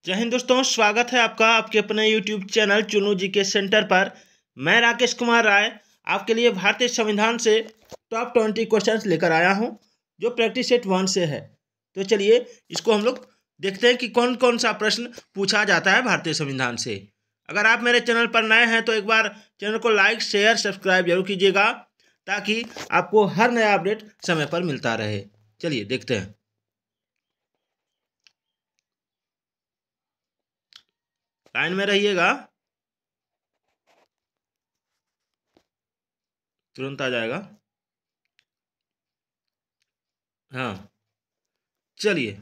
जय हिंद दोस्तों, स्वागत है आपका आपके अपने YouTube चैनल चुनू जी के सेंटर पर। मैं राकेश कुमार राय आपके लिए भारतीय संविधान से टॉप 20 क्वेश्चंस लेकर आया हूं, जो प्रैक्टिस सेट 1 से है। तो चलिए इसको हम लोग देखते हैं कि कौन कौन सा प्रश्न पूछा जाता है भारतीय संविधान से। अगर आप मेरे चैनल पर नए हैं तो एक बार चैनल को लाइक शेयर सब्सक्राइब जरूर कीजिएगा, ताकि आपको हर नया अपडेट समय पर मिलता रहे। चलिए देखते हैं। लाइन में रहिएगा, तुरंत आ जाएगा। हाँ, चलिए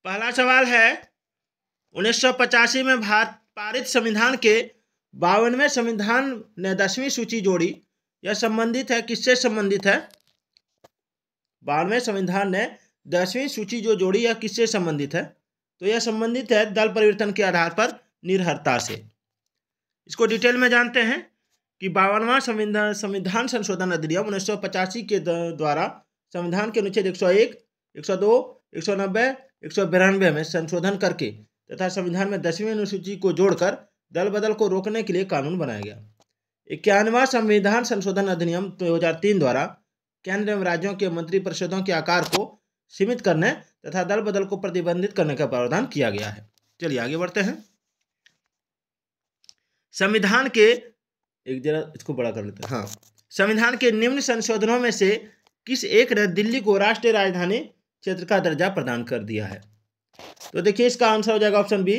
पहला सवाल है 1985 में भारत पारित संविधान के 52वें संविधान ने 10वीं सूची जोड़ी। यह संबंधित है, किससे संबंधित है? 52वें संविधान ने 10वीं सूची जो जोड़ी, यह किससे संबंधित है? तो यह संबंधित है दल परिवर्तन के आधार पर निर्भरता से। इसको डिटेल में जानते हैं कि 52वां संविधान संशोधन अधिनियम 1985 के द्वारा संविधान के अनुच्छेद 101, 102, 190, 192 में संशोधन करके तथा संविधान में 10वीं अनुसूची को जोड़कर दल बदल को रोकने के लिए कानून बनाया गया। 51वां संविधान संशोधन अधिनियम 2003 द्वारा केंद्र एवं राज्यों के मंत्रिपरिषदों के आकार को सीमित करने तथा दल बदल को प्रतिबंधित करने का प्रावधान किया गया है। चलिए आगे बढ़ते हैं। संविधान के एक जरा इसको बड़ा कर लेते हैं। हाँ, संविधान के निम्न संशोधनों में से किस एक ने दिल्ली को राष्ट्रीय राजधानी क्षेत्र का दर्जा प्रदान कर दिया है? तो देखिए इसका आंसर हो जाएगा ऑप्शन बी,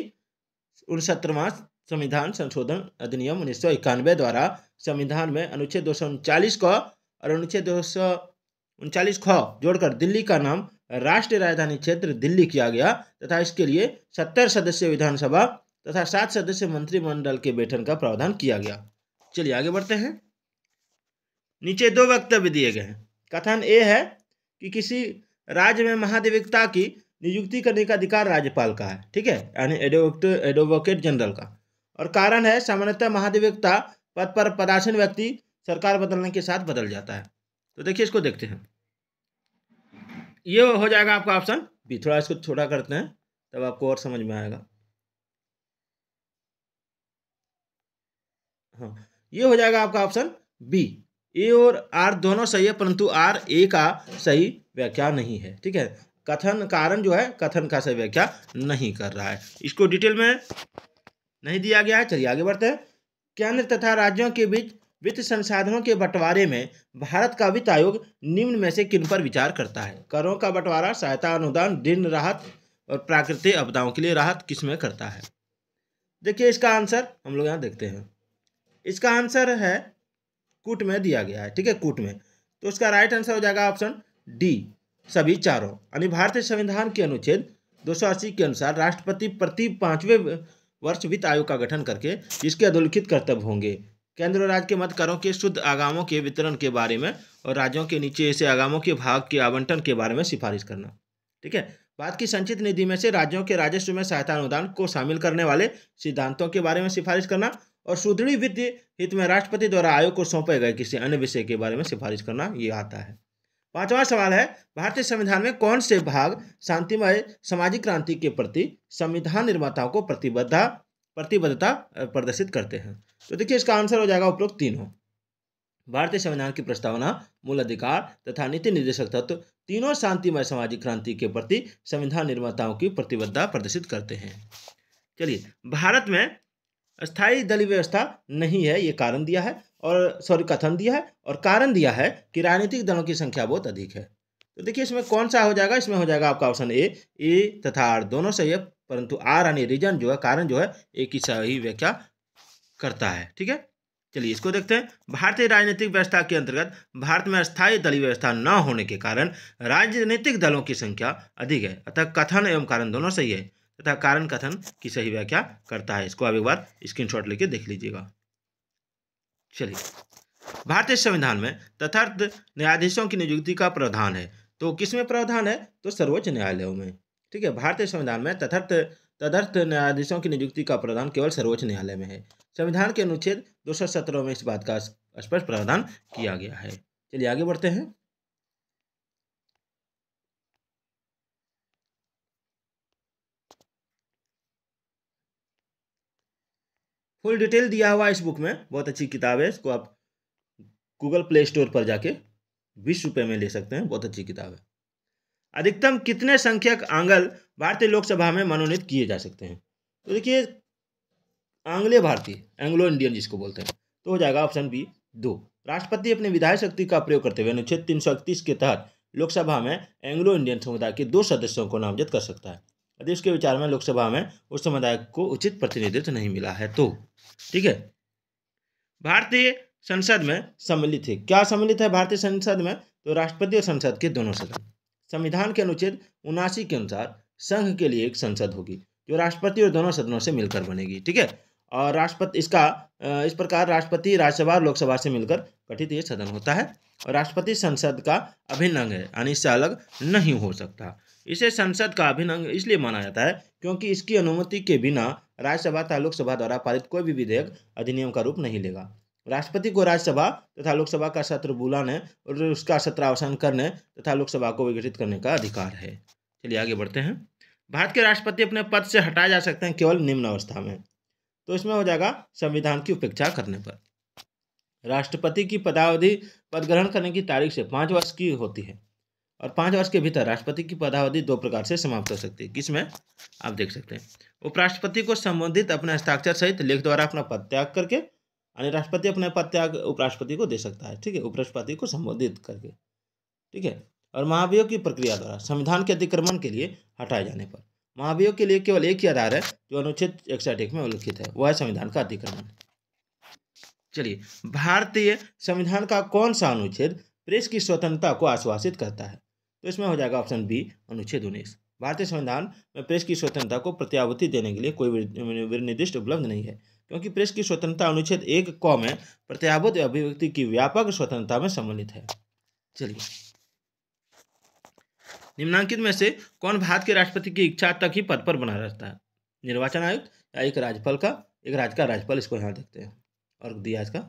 69वां संविधान संशोधन अधिनियम 1991 द्वारा संविधान में अनुच्छेद 239 क और अनुच्छेद 239 ख जोड़कर दिल्ली का नाम राष्ट्रीय राजधानी क्षेत्र दिल्ली किया गया तथा इसके लिए 70 सदस्यीय विधानसभा तथा 7 सदस्य मंत्रिमंडल के गठन का प्रावधान किया गया। चलिए आगे बढ़ते हैं। नीचे दो वक्तव्य दिए गए हैं। कथन ए है कि किसी राज्य में महाधिवक्ता की नियुक्ति करने का अधिकार राज्यपाल का है, ठीक है, यानी एडवोकेट जनरल का। और कारण है सामान्यतः महाधिवक्ता पद पर पदासीन व्यक्ति सरकार बदलने के साथ बदल जाता है। तो देखिए इसको देखते हैं। ये हो जाएगा आपका ऑप्शन बी। थोड़ा इसको छोटा करते हैं तब आपको और समझ में आएगा। हाँ, ये हो जाएगा आपका ऑप्शन बी। ए और आर दोनों सही है, परंतु आर ए का सही व्याख्या नहीं है, ठीक है। कथन कारण जो है कथन का सही व्याख्या नहीं कर रहा है, इसको डिटेल में नहीं दिया गया है। चलिए आगे बढ़ते हैं। केंद्र तथा राज्यों के बीच वित्त संसाधनों के बंटवारे में भारत का वित्त आयोग निम्न में से किन पर विचार करता है? करों का बंटवारा, सहायता अनुदान, ऋण राहत और प्राकृतिक आपदाओं के लिए राहत किस में करता है? देखिए इसका आंसर हम लोग यहाँ देखते हैं। इसका आंसर है कूट में दिया गया है, ठीक है, कूट में। तो उसका राइट आंसर हो जाएगा ऑप्शन डी, सभी चारों। यानी भारतीय संविधान के अनुच्छेद 280 के अनुसार राष्ट्रपति प्रति 5वें वर्ष वित्त आयोग का गठन करके जिसके अधोलिखित कर्तव्य होंगे केंद्र और राज्य के मध्य करों के शुद्ध आगामों के वितरण के बारे में और राज्यों के नीचे ऐसे आगामों के भाग के आवंटन के बारे में सिफारिश करना, ठीक है। बाद की संचित निधि में से राज्यों के राजस्व में सहायता अनुदान को शामिल करने वाले सिद्धांतों के बारे में सिफारिश करना और सुदृढ़ वित्तीय हित में राष्ट्रपति द्वारा आयोग को सौंपे गए किसी अन्य विषय के बारे में सिफारिश करना, ये आता है। 5वां सवाल है भारतीय संविधान में कौन से भाग शांतिमय सामाजिक क्रांति के प्रति संविधान निर्माताओं को प्रतिबद्धता प्रदर्शित करते हैं? तो देखिए इसका आंसर हो जाएगा उपरोक्त तीनों। भारतीय संविधान की प्रस्तावना, मूल अधिकार तथा नीति निर्देशक तत्व तीनों शांतिमय सामाजिक क्रांति के प्रति संविधान निर्माताओं की प्रतिबद्धता प्रदर्शित करते हैं। चलिए, भारत में अस्थायी दलीय व्यवस्था नहीं है, ये कारण दिया है, और कथन दिया है, और कारण दिया है कि राजनीतिक दलों की संख्या बहुत अधिक है। तो देखिए इसमें कौन सा हो जाएगा? इसमें हो जाएगा आपका ऑप्शन ए तथा आर दोनों सही है, परंतु आर यानी रीजन जो है, कारण जो है, एक ही सही व्याख्या करता है, ठीक है। चलिए इसको देखते हैं। भारतीय राजनीतिक व्यवस्था के अंतर्गत भारत में अस्थायी दलीय व्यवस्था न होने के कारण राजनीतिक दलों की संख्या अधिक है, अतः कथन एवं कारण दोनों सही है तथा कारण कथन की सही व्याख्या करता है। इसको आप एक बार स्क्रीनशॉट लेके देख लीजिएगा। चलिए, भारतीय संविधान में तथार्थ न्यायाधीशों की नियुक्ति का प्रावधान है, तो किसमें प्रावधान है? तो सर्वोच्च न्यायालयों में, ठीक है। भारतीय संविधान में तदर्थ न्यायाधीशों की नियुक्ति का प्रावधान केवल सर्वोच्च न्यायालय में है। संविधान के अनुच्छेद 217 में इस बात का स्पष्ट प्रावधान किया गया है। चलिए आगे बढ़ते हैं। फुल डिटेल दिया हुआ इस बुक में, बहुत अच्छी किताब है। इसको आप गूगल प्ले स्टोर पर जाके 20 रुपये में ले सकते हैं, बहुत अच्छी किताब है। अधिकतम कितने संख्यक आंगल भारतीय लोकसभा में मनोनीत किए जा सकते हैं? तो देखिए, आंग्लेय भारतीय, एंग्लो इंडियन जिसको बोलते हैं, तो हो जाएगा ऑप्शन बी 2। राष्ट्रपति अपनी विधायी शक्ति का प्रयोग करते हुए अनुच्छेद 331 के तहत लोकसभा में एंग्लो इंडियन समुदाय के 2 सदस्यों को नामजद कर सकता है यदि उसके विचार में लोकसभा में उस समुदाय को उचित प्रतिनिधित्व नहीं मिला है तो। ठीक है, भारतीय संसद में सम्मिलित है, क्या सम्मिलित है भारतीय संसद में? तो राष्ट्रपति और संसद के दोनों सदन। संविधान के अनुच्छेद 79 के अनुसार संघ के लिए एक संसद होगी जो राष्ट्रपति और दोनों सदनों से मिलकर बनेगी। ठीक है, और राष्ट्रपति इस प्रकार राष्ट्रपति राज्यसभा और लोकसभा से मिलकर गठित ये सदन होता है और राष्ट्रपति संसद का अभिन्न अंग है, यानी इससे अलग नहीं हो सकता। इसे संसद का अभिन्न अंग इसलिए माना जाता है क्योंकि इसकी अनुमति के बिना राज्यसभा तथा लोकसभा द्वारा पारित कोई भी विधेयक अधिनियम का रूप नहीं लेगा। राष्ट्रपति को राज्यसभा तथा लोकसभा का सत्र बुलाने और उसका सत्रावसान करने तथा लोकसभा को विघटित करने का अधिकार है। चलिए आगे बढ़ते हैं। भारत के राष्ट्रपति अपने पद से हटाए जा सकते हैं केवल निम्न अवस्था में, तो इसमें हो जाएगा संविधान की उपेक्षा करने पर। राष्ट्रपति की पदावधि पद ग्रहण करने की तारीख से 5 वर्ष की होती है और 5 वर्ष के भीतर राष्ट्रपति की पदावधि 2 प्रकार से समाप्त हो सकती है। किसमें? आप देख सकते हैं, उपराष्ट्रपति को संबोधित अपने हस्ताक्षर सहित लेख द्वारा अपना पद त्याग करके, यानी राष्ट्रपति अपने पद त्याग उपराष्ट्रपति को दे सकता है। ठीक है, उपराष्ट्रपति को संबोधित करके। ठीक है, और महाभियोग की प्रक्रिया द्वारा संविधान के अतिक्रमण के लिए हटाए जाने पर। महाभियोग के लिए केवल एक ही आधार है जो अनुच्छेद 61 में उल्लिखित है, वह है संविधान का अतिक्रमण। चलिए, भारतीय संविधान का कौन सा अनुच्छेद प्रेस की स्वतंत्रता को आश्वासित करता है? तो इसमें हो जाएगा ऑप्शन बी अनुच्छेद 19। भारतीय संविधान में प्रेस की स्वतंत्रता को प्रत्याभूति देने के लिए कोई निर्दिष्ट उपलब्ध नहीं है क्योंकि प्रेस की स्वतंत्रता अनुच्छेद 1 क में प्रत्याभूत अभिव्यक्ति की व्यापक स्वतंत्रता में सम्मिलित है। चलिए, निम्नांकित में से कौन भारत के राष्ट्रपति की इच्छा तक ही पद पर बना रहता है? निर्वाचन आयुक्त या एक राज्य का राज्यपाल, इसको यहाँ देखते हैं और दिया इसका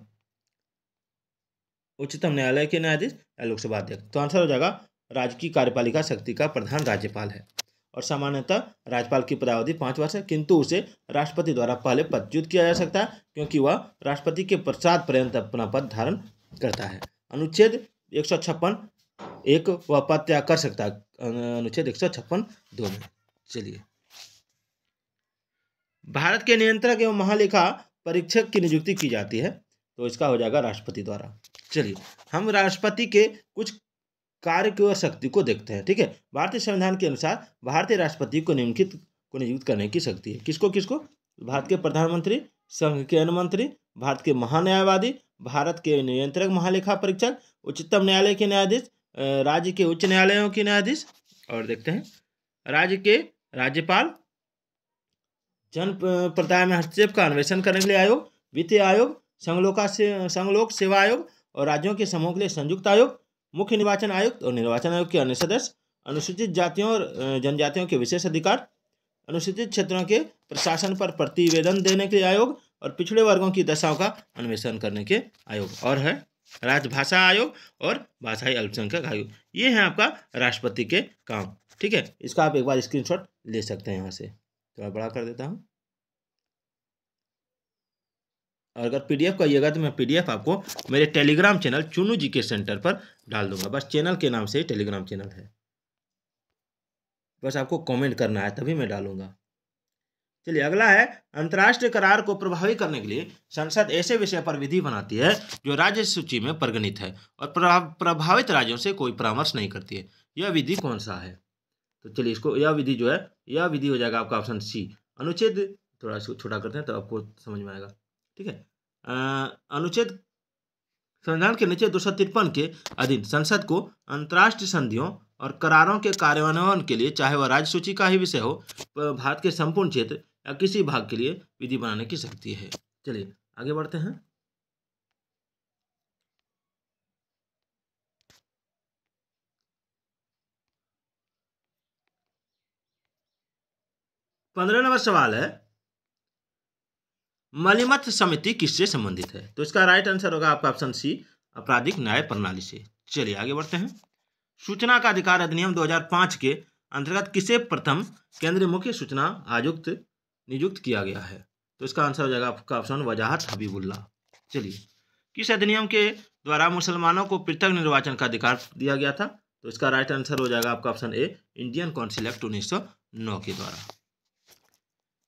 उच्चतम न्यायालय के न्यायाधीश या लोकसभा अध्यक्ष। तो आंसर हो जाएगा राज्य की कार्यपालिका शक्ति का प्रधान राज्यपाल है और सामान्यतः राज्यपाल की पदावधि 5 वर्ष है, किंतु उसे राष्ट्रपति द्वारा पहले पदच्युत किया जा सकता है क्योंकि वह राष्ट्रपति के पश्चात पर्यंत अपना पद धारण करता है। अनुच्छेद 156 1 वह पद त्याग कर सकता है, अनुच्छेद 156 2 में। चलिए, भारत के नियंत्रक एवं महालेखा परीक्षक की नियुक्ति की जाती है, तो इसका हो जाएगा राष्ट्रपति द्वारा। चलिए, हम राष्ट्रपति के कुछ कार्य की और शक्ति को देखते हैं। ठीक है, भारतीय संविधान के अनुसार भारतीय राष्ट्रपति को नियुक्त करने की शक्ति है। किसको किसको? भारत के प्रधानमंत्री, संघ के मंत्री, भारत के महान्यायवादी, भारत के नियंत्रक महालेखा परीक्षक, उच्चतम न्यायालय के न्यायाधीश, राज्य के उच्च न्यायालयों के न्यायाधीश, और देखते हैं राज्य के राज्यपाल, जन प्रदाय में हस्तक्षेप का अन्वेषण करने के लिए आयोग, वित्तीय आयोग, संघलोक सेवा आयोग और राज्यों के समूह के लिए संयुक्त आयोग, मुख्य निर्वाचन आयुक्त और निर्वाचन आयोग के अन्य सदस्य, अनुसूचित जातियों और जनजातियों के विशेष अधिकार, अनुसूचित क्षेत्रों के प्रशासन पर प्रतिवेदन देने के आयोग और पिछड़े वर्गों की दशाओं का अन्वेषण करने के आयोग, और है राजभाषा आयोग और भाषाई अल्पसंख्यक आयोग। ये है आपका राष्ट्रपति के काम। ठीक है, इसका आप एक बार स्क्रीनशॉट ले सकते हैं यहाँ से। थोड़ा बड़ा कर देता हूँ, और अगर पीडीएफ कहिएगा तो मैं पीडीएफ आपको मेरे टेलीग्राम चैनल चुनू जीके सेंटर पर डाल दूंगा। बस चैनल के नाम से ही टेलीग्राम चैनल है, बस आपको कमेंट करना है तभी मैं डालूंगा। चलिए, अगला है अंतर्राष्ट्रीय करार को प्रभावी करने के लिए संसद ऐसे विषय पर विधि बनाती है जो राज्य सूची में परिगणित है और प्रभावित राज्यों से कोई परामर्श नहीं करती है। यह विधि कौन सा है? तो चलिए, इसको यह विधि जो है, यह विधि हो जाएगा आपका ऑप्शन सी अनुच्छेद, थोड़ा इसको छोटा करते हैं तो आपको समझ में आएगा। ठीक है, अनुच्छेद संविधान के अनुच्छेद 253 के अधीन संसद को अंतर्राष्ट्रीय संधियों और करारों के कार्यान्वयन के लिए, चाहे वह राज्य सूची का ही विषय हो, भारत के संपूर्ण क्षेत्र या किसी भाग के लिए विधि बनाने की शक्ति है। चलिए आगे बढ़ते हैं। पंद्रह नंबर सवाल है, मलिमथ समिति किससे संबंधित है? तो इसका राइट आंसर होगा आपका ऑप्शन सी, आपराधिक न्याय प्रणाली से। चलिए आगे बढ़ते हैं। सूचना का अधिकार अधिनियम 2005 के अंतर्गत किसे प्रथम केंद्रीय मुख्य सूचना आयुक्त नियुक्त किया गया है? तो इसका आंसर हो जाएगा आपका ऑप्शन वजाहत हबीबुल्लाह। चलिए, किस अधिनियम के द्वारा मुसलमानों को पृथक निर्वाचन का अधिकार दिया गया था? तो इसका राइट आंसर हो जाएगा आपका option A, Indian council act 1909 के द्वारा।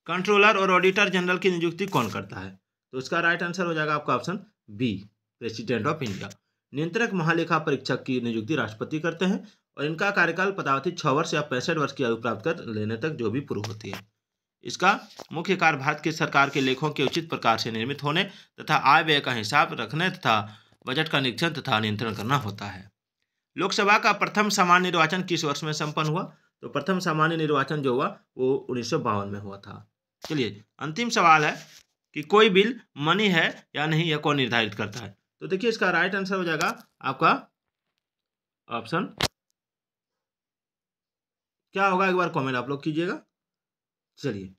कंट्रोलर और ऑडिटर जनरल की नियुक्ति कौन करता है? तो इसका राइट आंसर हो जाएगा आपका option B, president of India. नियंत्रक महालेखा परीक्षक की नियुक्ति राष्ट्रपति करते हैं और इनका कार्यकाल पदावधि 6 वर्ष या 65 वर्ष की आयु प्राप्त कर लेने तक जो भी पूर्ण होती है। इसका मुख्य कार्य भारत की सरकार के लेखों के उचित प्रकार से निर्मित होने तथा आय व्यय का हिसाब रखने तथा बजट का निरीक्षण तथा नियंत्रण करना होता है। लोकसभा का प्रथम सामान्य निर्वाचन किस वर्ष में संपन्न हुआ? तो प्रथम सामान्य निर्वाचन जो हुआ वो 1952 में हुआ था। चलिए, अंतिम सवाल है कि कोई बिल मनी है या नहीं, यह कौन निर्धारित करता है? तो देखिए, इसका राइट आंसर हो जाएगा आपका ऑप्शन क्या होगा, एक बार कमेंट आप लोग कीजिएगा। चलिए,